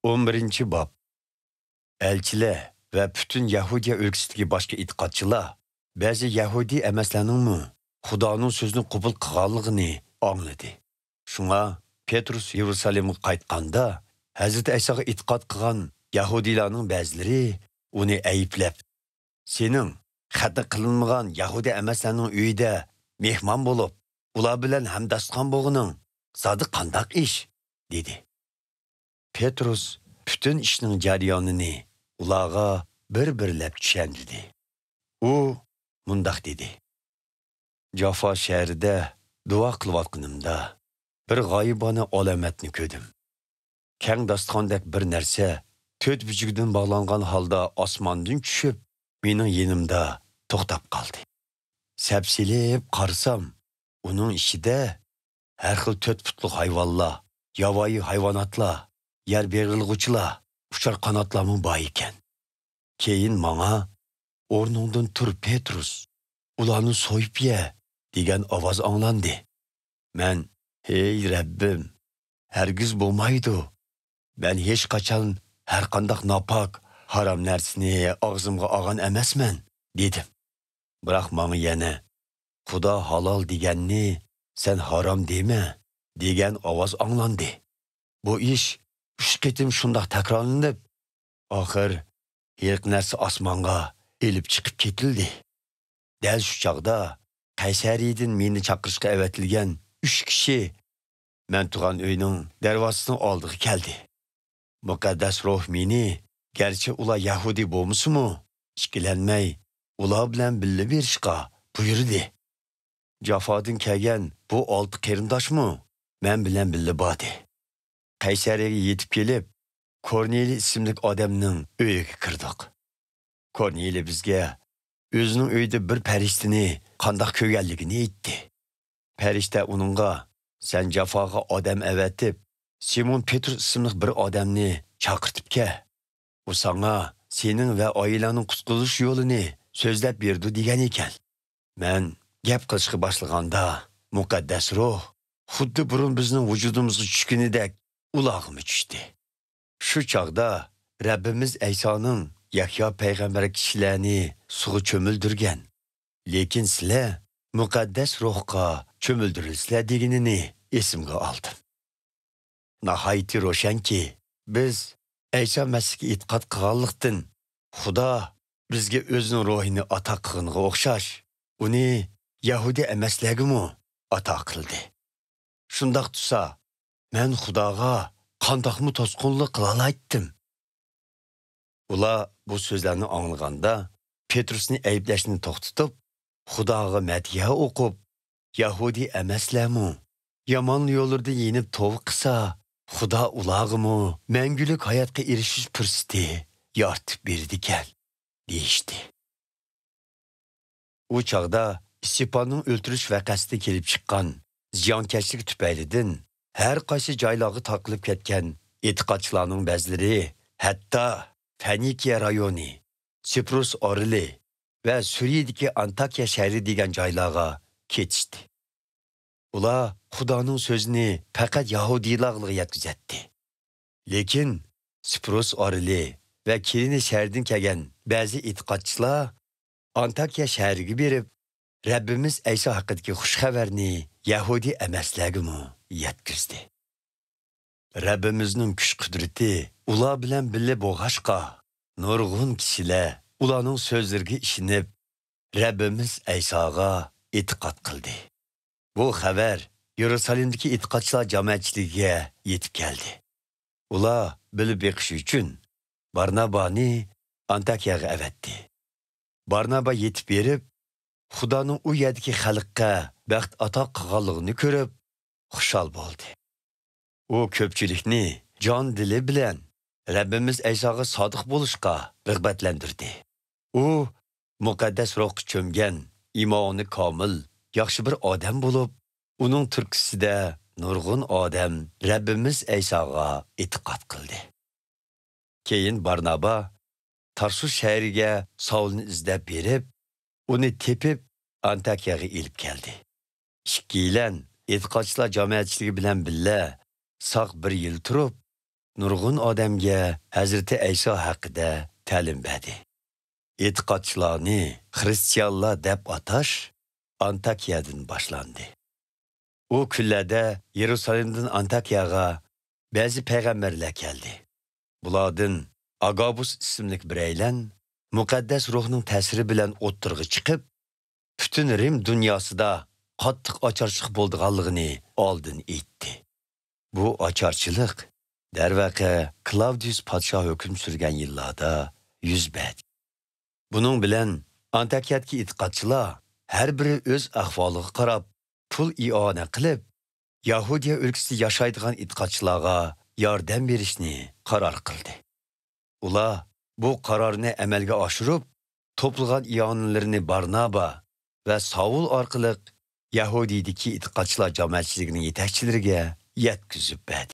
11 bab. Elçiler ve bütün Yahudiya ülkesideki başka itiqatçılar, bazı Yahudi emaslarning Xudoning sözünü qabul qilganligini angladi. Shunga Petrus Yerusalimga qaytganda, Hazrat Aysoga itiqat qilgan Yahudilarning ba'zilari uni ayblab, "Sening xatna qilinmagan Yahudi emaslarning uyida mehmon bo'lib, ular bilan hamdastqon bo'lganing zodi qandaq ish?" dedi. Petrus bütün ishning jarayonini ularga bir-birlab tushundirdi. U mundaq dedi: Jaffa shahrida duo qilayotganimda bir g'oyibona alomatni ko'rdim. Kang dastondak bir narsa to'rt bujugdan bog'langan holda osmondan tushib, mening yenimda to'xtab qoldi. Sapsilib qarsam, uning ichida har xil to'rt putli hayvonlar, yovvoyi hayvonotlar, yer berilg'uchilar, uchar qanotlarmi bor ekan. Keyin menga o'rningdan tur Petrus, ularni so'yib ye degan ovoz anglandi. Men, "Hey Rabbim, hargiz bo'lmaydi. Ben hech qachon har qanday nopok, harom narsani og'zimga olgan emasman" dedim. Biroq menga yana "Xudo halol deganni sen harom dema" degan ovoz anglandi. Bu ish 3 qitim shundoq takrorlanib, oxir hech narsa osmonga elib chiqib ketildi. Dal shu chog'da Qaysariydan meni chaqirishga avatilgan 3 kishi men turgan uyning darvozasining oldiga keldi. Muqaddas ruh meni, garchi ular Yahudi bo'lmasa-mu, ikkilanmay ular bilan birga berishga buyurdi. Jaffadan kelgan bu 6 qarindoshmi men bilan birga bordi. Qaysariyaga yetib kelib, Korneli ismli odamning uyiga kirdik. Korneli bizga o'zining uyida bir farishtani qandoq ko'rganligini aytdi. Farishta uningga, "Sen Jaffaga odam avatib, Simon Petrus ismli bir odamni chaqirtib kel. U sana sening va oilaning qutqarish yo'lini so'zlab berdi" degan ekan. Men gap qilishga boshlaganda, muqaddas ruh xuddi burun bizning vujudimizga tushganidek ulag'imi tushdi. Shu chog'da Rabbimiz Aysoning Yahyo payg'ambar kishilarni suvga cho'mildirgan. Lekin sizlar muqaddas ruhga cho'mildirilsizlar deganini esimga oldim. Nahayati ro'shanki, biz Ayso Masihga e'tiqod qilganlikdan Xudo bizga o'zining ruhini ato qilganiga o'xshash, uni Yahudi emaslarga ato qildi. Shundoq tursa, men Xudoga qandoqmi to'sqinlik qila oldim? Ular bu so'zlarni anglaganda Petrusni ayblashni to'xtatib, Xudoga madhiya o'qib, Yahudi emaslarmi yomon yo'llarda yenib tavba qilsa, Xudo ularga mangulik hayotga erishish fursati yaratib berdi ekan, deyishdi. U chog'da Issiponning o'ltirish vaqasida kelib chiqqan ziyonkashlik tufaylidan har qaysi joylarga taqilib ketgan e'tiqodchilarning ba'zilari, hatto Fenikiya rayoni, Siprus orili va Suriyadagi Antakiya shahri degan joylarga ketishdi. Ular Xudoning so'zini faqat Yahudilarga yetkazdi. Lekin Siprus orili va Kirene shahridan kelgan ba'zi e'tiqodchilar Antakiya shahriga berib, Rabbimiz Ayso haqidagi xush xabarni Yahudi emaslarga yetkazdi. Rabbimizning kuch-qudrati ular bilan birga bo'lg'ashqa, nurg'un kishilar ularning so'zlariga ishonib, Rabbimiz Aysoga e'tiqod qildi. Bu xabar Yerusalimdagi e'tiqodchilar jamoatchiligiga yetib keldi. Ular bilib beqish uchun Barnabani Antakiyaga avatdi. Barnaba yetib berib, Xudoning u yerdagi xalqqa baxt ato qilganligini ko'rib, xushal bo'ldi. U ko'pchilikni jon dili bilan Rabbimiz Aysoga sodiq bo'lishga rag'batlantirdi. U muqaddas ruhga cho'mgan, iymoni komil, yaxshi bir odam bo'lib, uning turkisida nurg'un odam Rabbimiz Aysoga e'tiqod qildi. Keyin Barnaba Tarsus shahriga Saulni izlab berib, uni tepib Antakiyaga elib keldi. Ikkilan e'tiqodchilar jamoatchiligi bilan birga saq bir yil turib, nurg'un odamga Hazreti Ayso haqida ta'lim berdi. E'tiqodchilarni xristianlar deb atash Antakiyadan boshlandi. O kunlarda Yerusalimdan Antakiyaga ba'zi payg'ambarlar keldi. Bulardan Agabus ismli bireylen muqaddas ruhning ta'siri bilan o'ttirg'i chiqib, butun Rim dunyosida qattiq ocharchilik bo'lganligini oldin aytdi. Bu ocharchilik darvaqa Claudius podshoh hukm surgan yillarda yuz berdi. Buning bilan Antakiyadagi e'tiqodchilar har biri o'z ahvoliga qarab pul iona qilib, Yahudiya o'lkasida yashaydigan e'tiqodchilarga yordam berishni qaror qildi. Ular bu qarorni amalga oshirib, to'plagan ionalarini Barnaba va Saul orqali Yahudiyadagi e'tiqodchilar jamoatchiligining yetakchilariga yetkazib berdi.